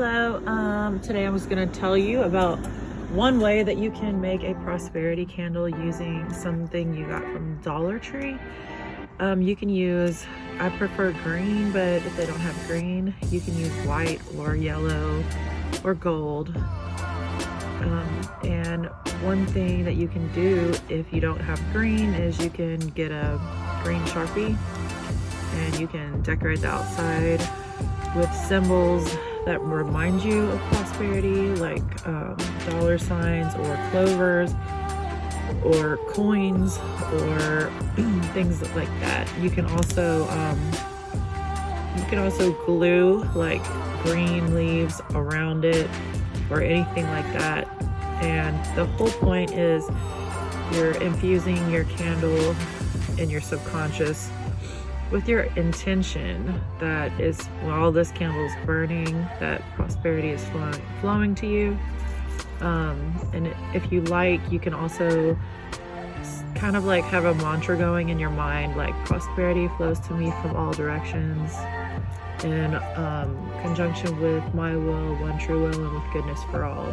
Hello, today I was going to tell you about one way that you can make a prosperity candle using something you got from Dollar Tree. You can use, I prefer green, but if they don't have green, you can use white or yellow or gold. And one thing that you can do if you don't have green is you can get a green Sharpie and you can decorate the outside with symbols that remind you of prosperity, like dollar signs or clovers or coins or things like that. You can also glue like green leaves around it or anything like that. And the whole point is you're infusing your candle in your subconscious with your intention that is, while this candle is burning, that prosperity is flowing to you. And if you like, you can also kind of like have a mantra going in your mind, like prosperity flows to me from all directions, in conjunction with my will, one true will, and with goodness for all.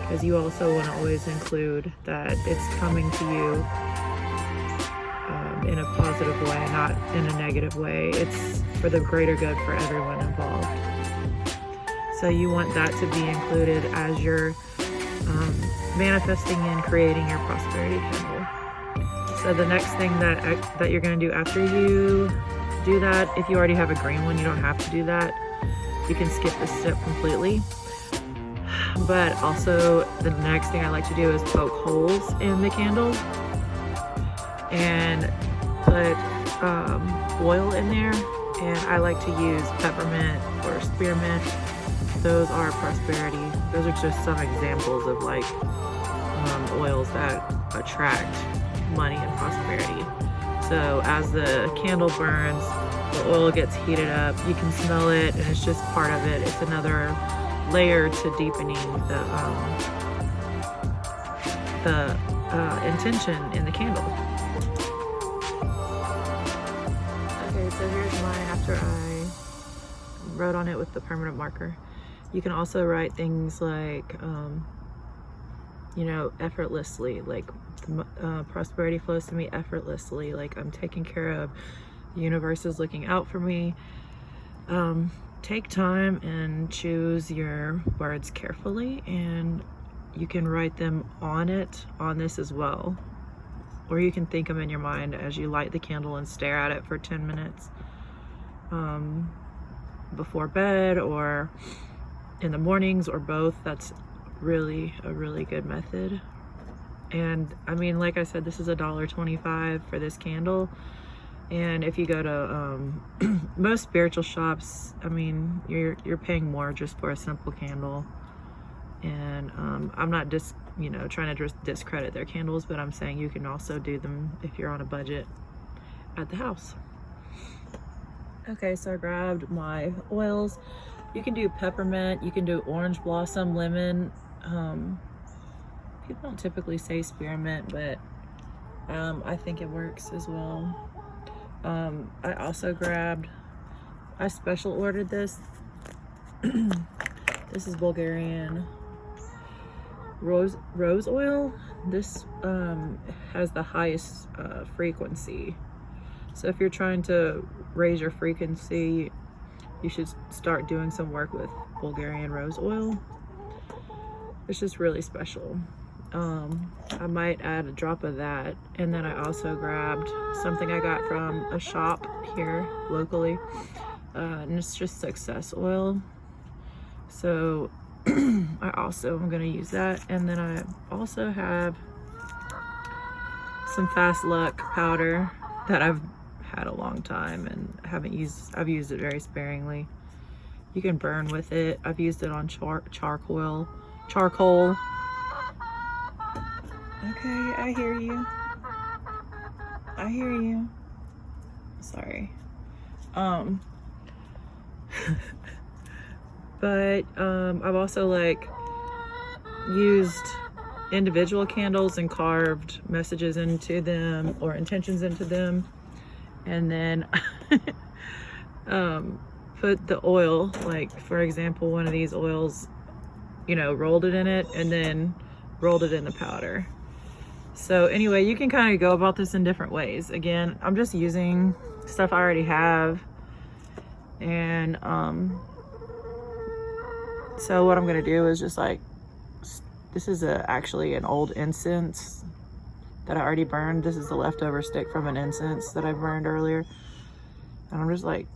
Because you also want to always include that it's coming to you in a positive way, not in a negative way. It's for the greater good for everyone involved. So you want that to be included as you're manifesting and creating your prosperity candle. So the next thing that you're going to do after you do that, if you already have a green one, you don't have to do that. You can skip this step completely. But also the next thing I like to do is poke holes in the candle and put oil in there, and I like to use peppermint or spearmint. Those are prosperity. Those are just some examples of like oils that attract money and prosperity. So as the candle burns, the oil gets heated up, you can smell it, and it's just part of it. It's another layer to deepening the intention in the candle. Okay, so here's mine after I wrote on it with the permanent marker. You can also write things like, effortlessly, like prosperity flows to me effortlessly, like I'm taken care of, the universe is looking out for me. Take time and choose your words carefully, and you can write them on this as well. Or you can think them in your mind as you light the candle and stare at it for 10 minutes before bed or in the mornings, or both. That's really a really good method. And I mean, like I said, this is $1.25 for this candle. And if you go to most spiritual shops, I mean, you're paying more just for a simple candle. And I'm not trying to discredit their candles, but I'm saying you can also do them if you're on a budget at the house. Okay, so I grabbed my oils. You can do peppermint, you can do orange blossom, lemon. People don't typically say spearmint, but I think it works as well. I also I special ordered this. This is Bulgarian rose oil. This has the highest frequency. So if you're trying to raise your frequency, you should start doing some work with Bulgarian rose oil. It's just really special. I might add a drop of that. And then I also grabbed something I got from a shop here locally, and it's just success oil. So I also am going to use that. And then I also have some Fast Luck powder that I've had a long time and I've used it very sparingly. You can burn with it. I've used it on charcoal. Okay, I hear you. Sorry. But I've also used individual candles and carved messages into them or intentions into them, and then put the oil, like for example, one of these oils, you know, rolled it in it and then rolled it in the powder. So anyway, you can kind of go about this in different ways. Again, I'm just using stuff I already have. And so what I'm gonna do is just like, this is actually an old incense that I already burned. This is the leftover stick from an incense that I burned earlier. And I'm just like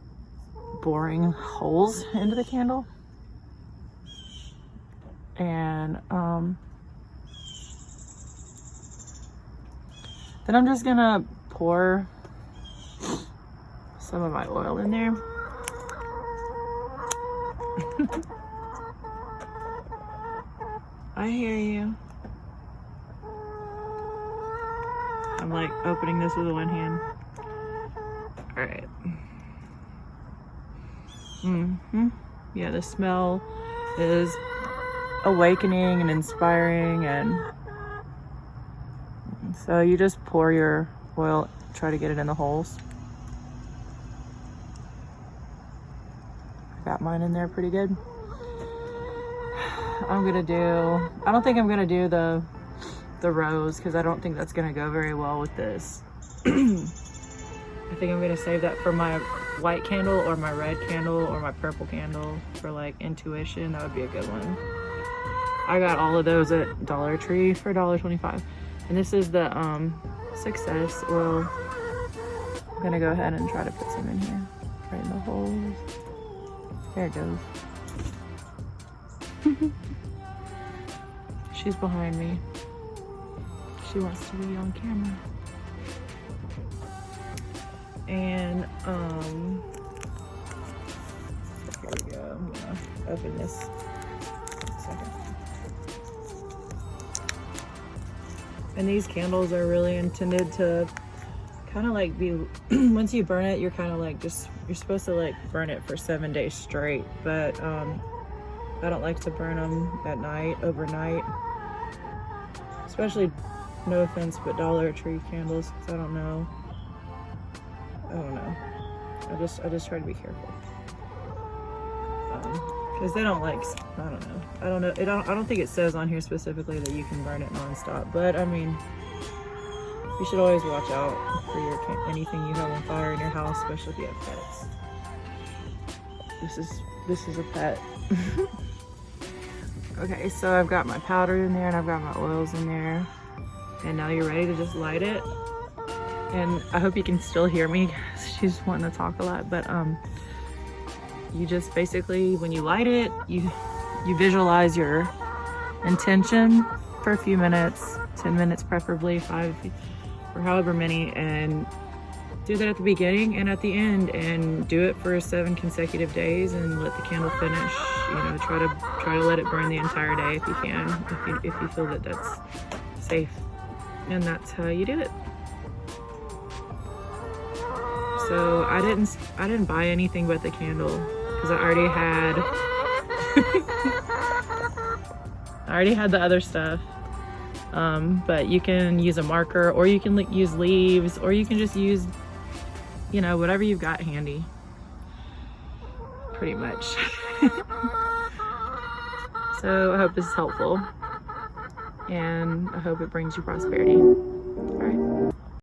boring holes into the candle. And then I'm just gonna pour some of my oil in there. I hear you. I'm like opening this with one hand. All right. Yeah, the smell is awakening and inspiring, and so you just pour your oil, try to get it in the holes. I got mine in there pretty good. I don't think I'm gonna do the rose, because I don't think that's gonna go very well with this. I think I'm gonna save that for my white candle or my red candle or my purple candle for like intuition. That would be a good one. I got all of those at Dollar Tree for $1.25. And this is the Success oil. I'm gonna go ahead and try to put some in here, right in the holes. There it goes. She's behind me. She wants to be on camera. And here we go. I'm gonna open this in a second. And these candles are really intended to kind of like be, once you burn it, you're kind of like you're supposed to like burn it for 7 days straight. But I don't like to burn them at night, overnight. Especially, no offense, but Dollar Tree candles, because I don't know. I just try to be careful. Because they don't like, I don't know. I don't think it says on here specifically that you can burn it nonstop. But I mean, you should always watch out for anything you have on fire in your house, especially if you have pets. This is a pet. Okay, so I've got my powder in there and I've got my oils in there. And now you're ready to just light it. And I hope you can still hear me. She's wanting to talk a lot, but you just basically, when you light it, you visualize your intention for a few minutes, 10 minutes preferably, 5 or however many, and do that at the beginning and at the end, and do it for 7 consecutive days, and let the candle finish. You know, try to let it burn the entire day if you can, if you feel that that's safe, and that's how you do it. So I didn't buy anything but the candle, because I already had the other stuff. But you can use a marker, or you can use leaves, or you can just use, you know, whatever you've got handy, pretty much. So I hope this is helpful, and I hope it brings you prosperity. All right.